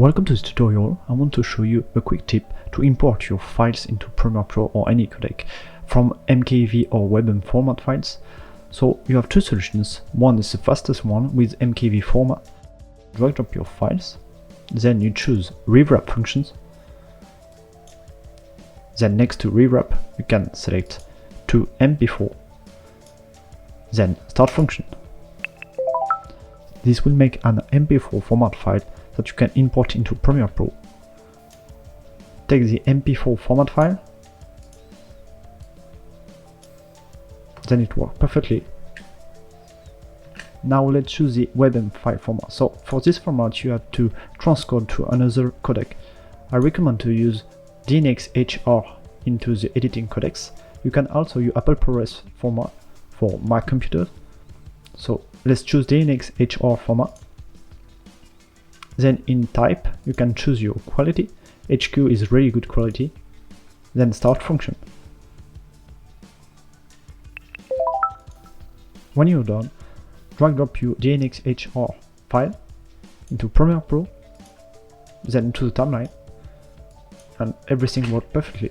Welcome to this tutorial. I want to show you a quick tip to import your files into Premiere Pro or any codec from MKV or WEBM format files. So you have two solutions. One is the fastest one with MKV format. Drag drop your files, then you choose rewrap functions. Then next to rewrap you can select to MP4, then start function. This will make an MP4 format file that you can import into Premiere Pro. Take the MP4 format file, then it works perfectly. Now let's choose the WEBM file format. So for this format you have to transcode to another codec. I recommend to use DNxHR into the editing codecs. You can also use Apple ProRes format for Mac computers. So let's choose DNxHR format. Then in type you can choose your quality. HQ is really good quality. Then start function. When you're done, drag drop your DNxHR file into Premiere Pro, then into the timeline, and everything works perfectly.